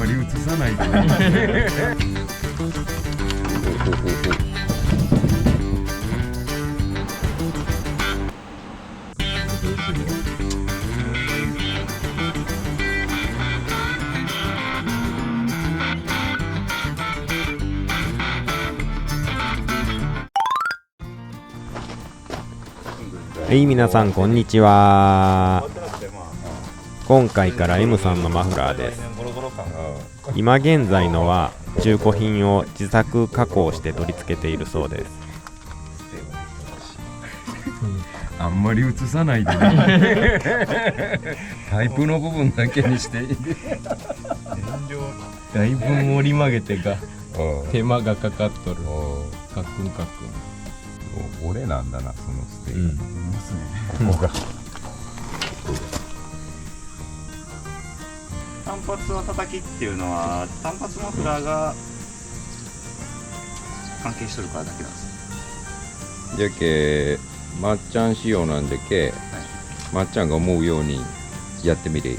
り映さないでね。はい、皆さんこんにちは。今回から M さんのマフラーです。今現在のは中古品を自作加工して取り付けているそうです。あんまり映さないでね。タイプの部分だけにしていい。だいぶ折り曲げてが手間がかかっとる。カックンカックン。俺なんだな、そのステーキ。うん、ますね。ここが。単発の叩きっていうのは単発マフラーが関係しとるからだけなんです。じゃけまっちゃん仕様なんでけ、まっちゃんが思うようにやってみれよ。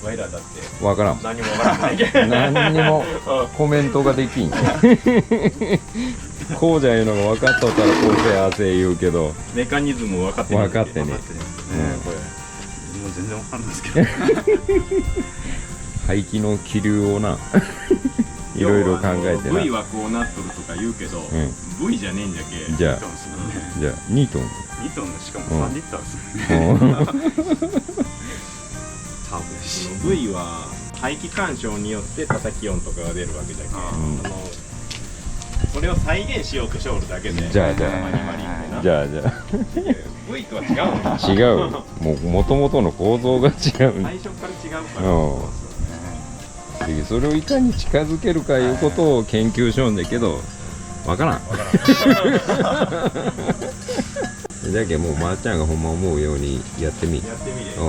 ワイらだってわからん。何もわからないけど何にもコメントができん。こうじゃいうのが分かっとったらこうせあせ言うけど、メカニズム分かってる。分かってね。もう全然わかんないですけど。排気の気流をないろいろ考えてな。 V はこうなっとるとか言うけど、V じゃねえんじゃけ。じゃあ2トン。2トンのしかも3リッターですね。多分し V は排気干渉によって叩き音とかが出るわけだけ、それを再現しようとしておるだけで。じゃあじゃあ V とは違うの。違う。もともとの構造が違う。最初から違うから。でそれをいかに近づけるかいうことを研究しようんだけど、わからん。だけどもうまーちゃんがほんま思うようにやってみ。やってみれ。だ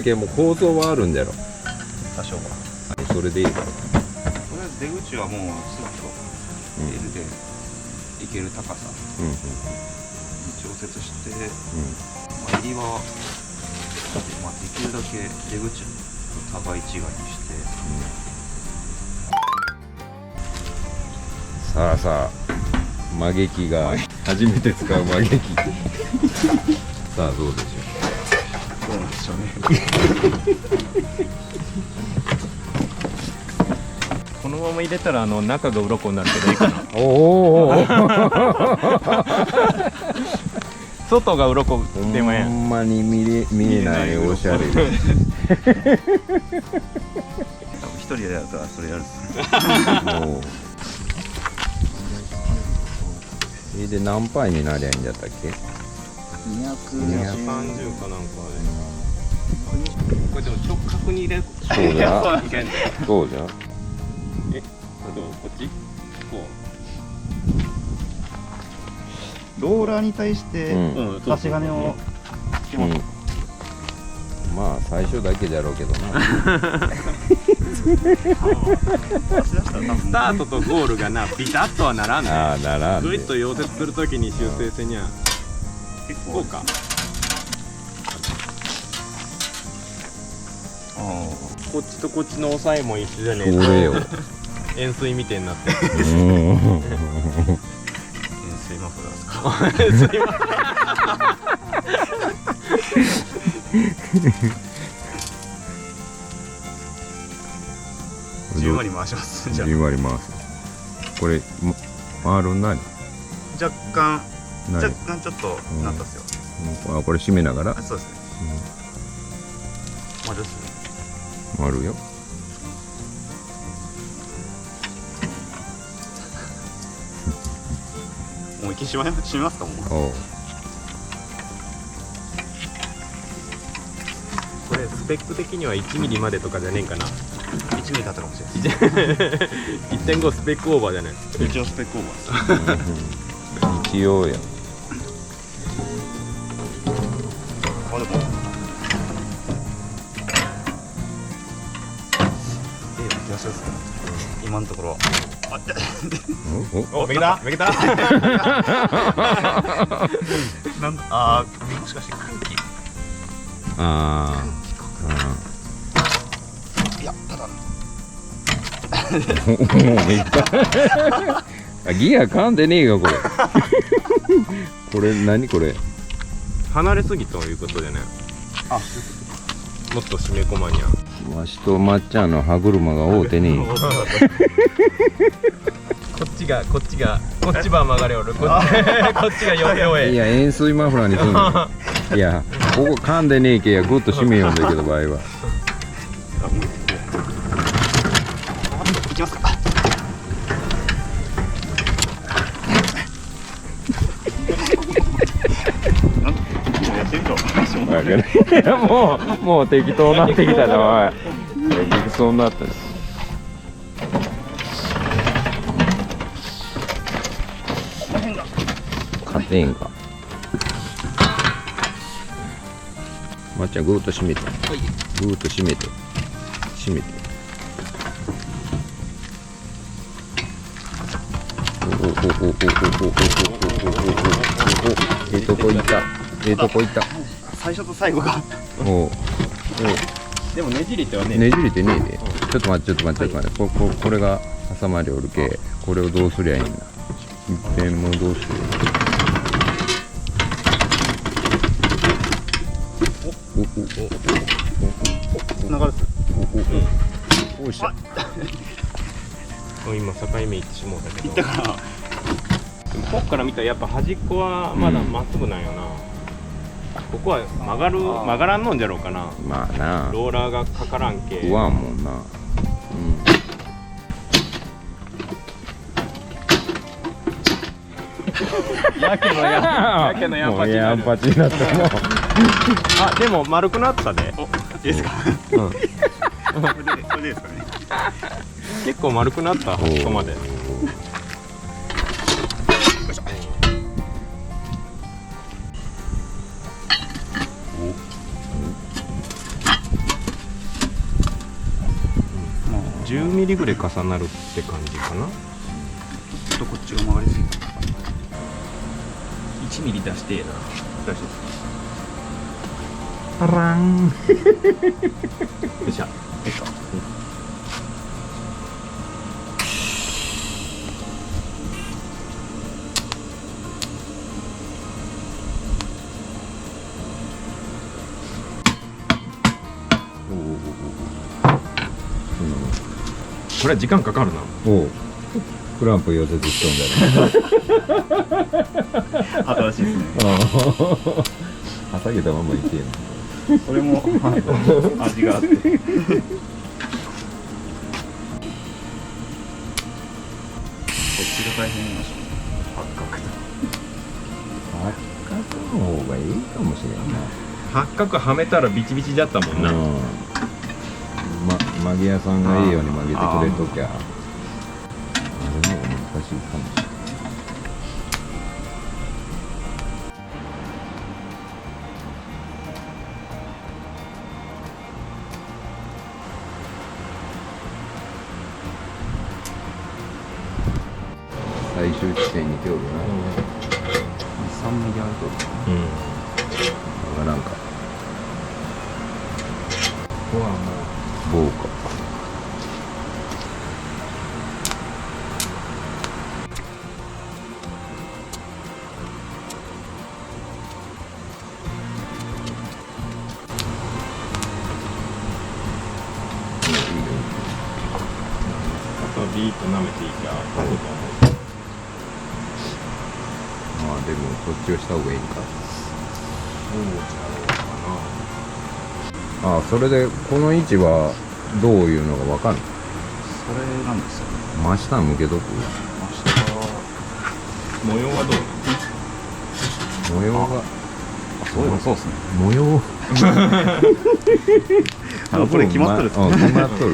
けどもう構造はあるんだろ。多少は。それでいいから。とりあえず出口はもうスッとレールで行ける高さに調節して、入りは、できるだけ出口を互い違いにして、さあさあ、曲げ機が初めて使う曲げ機。さあどうでしょどうなんでしょうね。このまま入れたら中が鱗になるけどいいかな。う。おお。外が鱗でもええ。ほんまに見えないおしゃれで。多分一人でやったらそれやるっすね。もうで何パイになりゃいいんだったっけ230 30かなんかね。これでも直角に入れる。そうじゃいけんだよ。そうじゃこっちこローラーに対して差し金をつけます。まあ最初だけじゃろうけどな。スタートとゴールがなビタッとはならんね。ああならんグイで。ッと溶接するときに修正せにゃ結構こうか。こっちとこっちの押さえも一緒じゃねえそれよ。円錐みてえになってる。円錐マフラーですか。10割回します。じゃあ10割回す。これ回る何？若干何？ちょっとなったっすよ。あこれ締めながらあ、そうですね。丸っすね。回るよ。もう一気に閉めますかもう。おう。これスペック的には1ミリまでとかじゃねえんかな。1ミリだったかもしれないです。1.5 スペックオーバーじゃない。一応スペックオーバーです。一応や。あ、でも気がしますか。今のところは。お、めげためげた。なんもしかして空気。ああ。いや、ただもうめっちゃあギア噛んでねえよこれこれ何これ離れすぎということでね、あ、もっと締め込まにゃ。わしとまっちゃんの歯車が合うてねえよこっちば曲がれおる。こっちが弱い。いや円錐マフラーにすんのいやここ噛んでねえけやグッと締めようんだけど場合は行きますか。やってみろ。わかるいやもう適当になってきたなおい適当になった勝てんかまっちゃんグーッと締めてグーッと締めてええとこ行った最初と最後が。おうでもねじりってはね。ねじれてねえでちょっと待ってこれが挟まりおるけこれをどうすりゃいいんだいっぺんもどうすりゃいい流れす。おいしょ今境目行ってしもうたけど。行ったから。でもこっから見たらやっぱ端っこはまだまっすぐなんよな。ここは曲がらんのんじゃろうかな。まあなローラーがかからんけ。食わんもんなやけのやんぱちになる。パチになったもうあ、でも丸くなったで。いいですか。うん。これでですかね。結構丸くなった端っこまで。10ミリぐらい重なるって感じかな。ちょっとこっちが曲がりすぎた。1ミリ出してえな。大丈夫ですパラン。よいしょ。か。いいか。これは時間かかるな。おうクランプ溶接しとんだね新しいですね。はさげたままいけんそれも、はい、味があって。こっちが大変なし。八角。八角の方がいいかもしれんな八角はめたらビチビチだったもんな。曲げ屋さんがいいように曲げてくれときゃあれの方が難しいかもしれない最終地点に手をるな3ミリあると。うん。なんかここはも棒かビーッと舐めていいか。まあでもそっちをした方がいいんかああそれでこの位置はどういうのがわかんないそれなんですよね。真下向けとく模様はどう？模様がそうですね。模様これ決まっとるっすね。決まっとる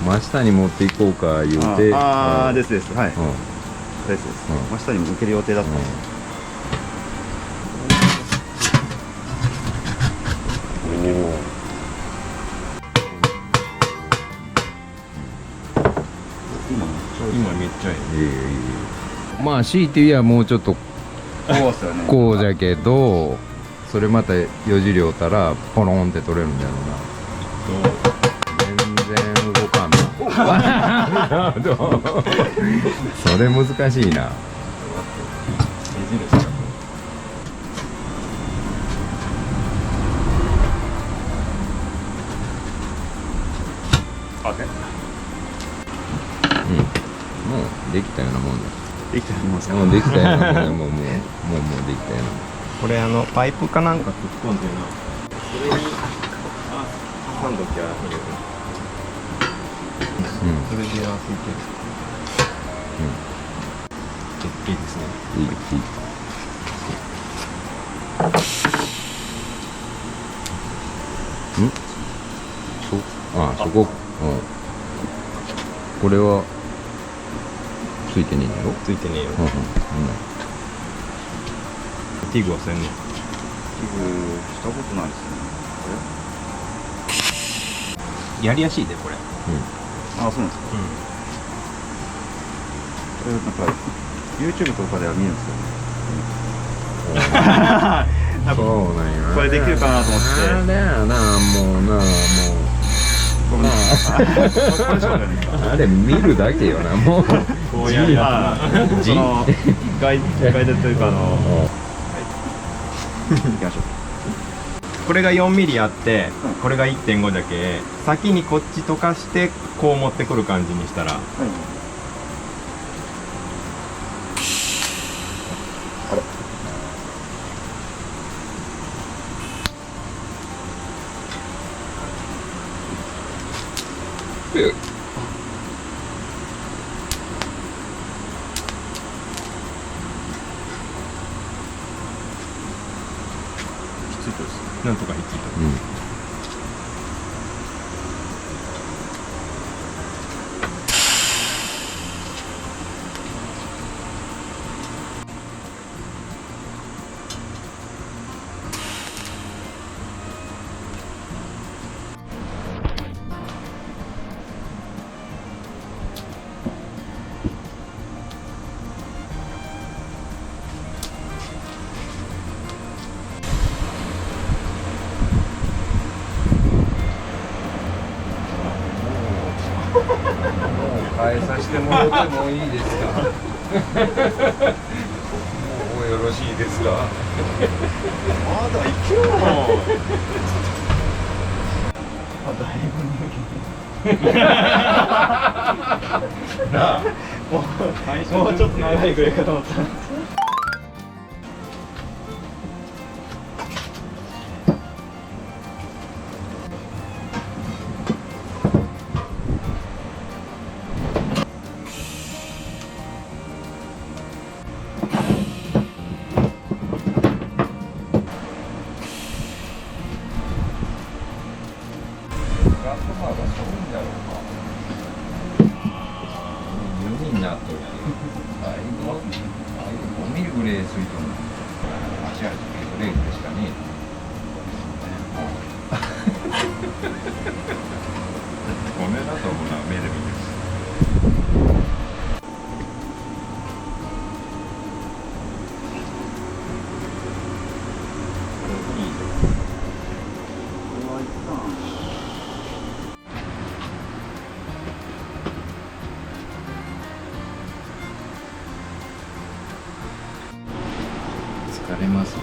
真下に持っていこうか言うてですです。はい。うんです。真下に向ける予定だったんです。今めっちゃいい。いいまあ強いて言えばもうちょっとそうですよね。こうじゃけどそれまたよじりょうたらポロンって取れるんだろうな全然動かんななるほど。それ難しいな。目印がもうできたようなもんだ。できてますもうできたようなもんだ。もうできたようなもん。これパイプかなんか突っ込んでな、それに挟んどきゃいいよね。それでやらせていいですね。いい。そこ。これはついてねえんだろ。ついてねえよ。ティグはせんねん。寄付したことないですね。やりやすいでこれ。あ、そうなんですか。これなんか YouTube とかでは見るんですよね。そうなんよな。これできるかなと思って。あれやな、もう。これそうなんですか。あれ見るだけよな、もう。こうやるやそのガイドというか行きましょう。これが4ミリあってこれが 1.5 だけ先にこっち溶かしてこう持ってくる感じにしたら、なんとかひっついた。変えさせてもらってもいいですか。もうよろしいですか。まだいけるもうちょっと長いぐらいかと思った。ガスマーがそういうんだろうか。4になっとる。5ミリぐらいついとる。足あるブレーキでしたね。骨だと思うな、目で見てる。疲れます。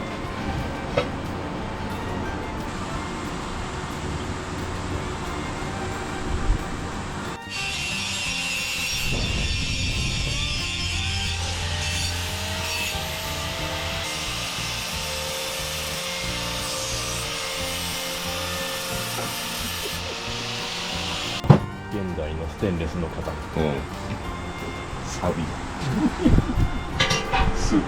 現代のステンレスの型。サビ。すごい。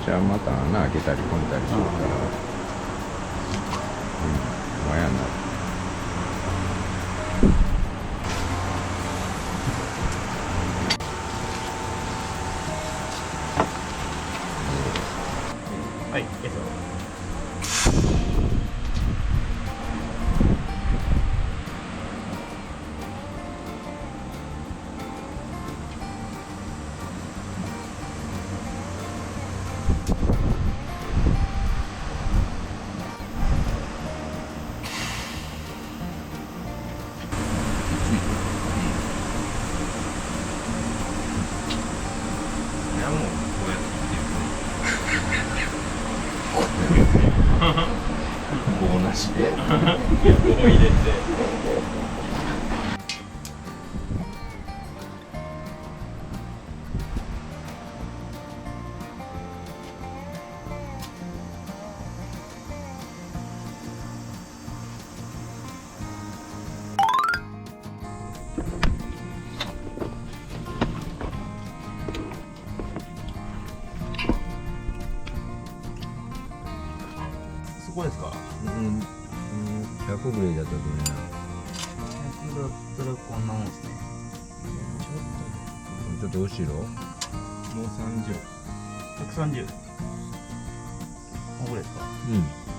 じゃあまた穴開けたり込んだりするからなしでこう入れてそこですか。100ぐらいだったと思うな。だったらこんなもんですね。ちょっと後ろ。もう30。 130。ここですか。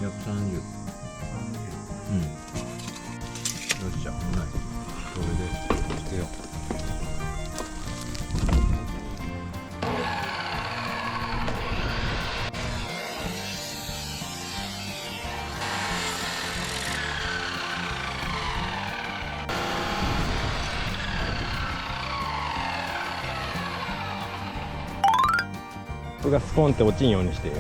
130。よっしゃ、ほなそれでつけよう。これがスポンって落ちんようにしてる。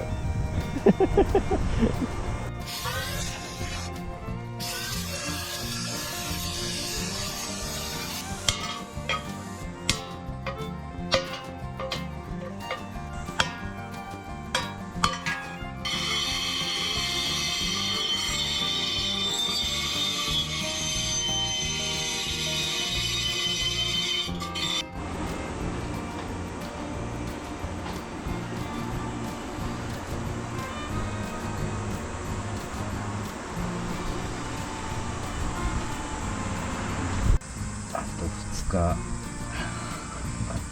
あと2日。あ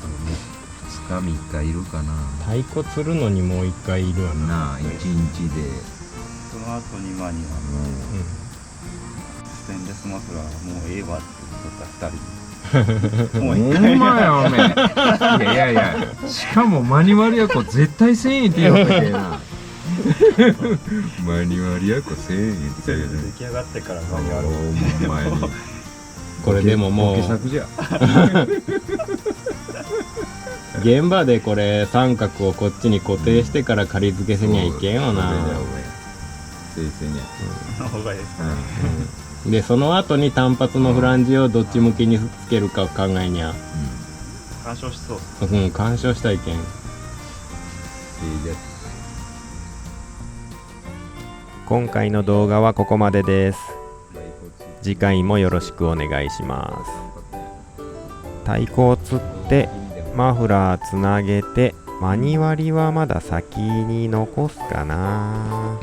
とね、2日3日いるかな。太鼓釣るのにもう一回いるよな。なあ、1日で。その後に間にはステンレスマフラーもうええわって言った2人。もう一ほんまやおめえ。いやいやいや、しかもマニュアルやこ絶対1000円って言うたけな。マニュアルやこ1000円って言う出来上がってからマニマニュアル。ほんまに。これでももうボケ作じゃ。現場でこれ三角をこっちに固定してから仮付けせにはいけんよな。先生にやの方がいいですか。でその後に単発のフランジをどっち向きにつけるかを考えにゃ。干渉しそうっす。うん、干渉したいけん。今回の動画はここまでです。次回もよろしくお願いします。太鼓を釣ってマフラーつなげてマニ割りはまだ先に残すかな。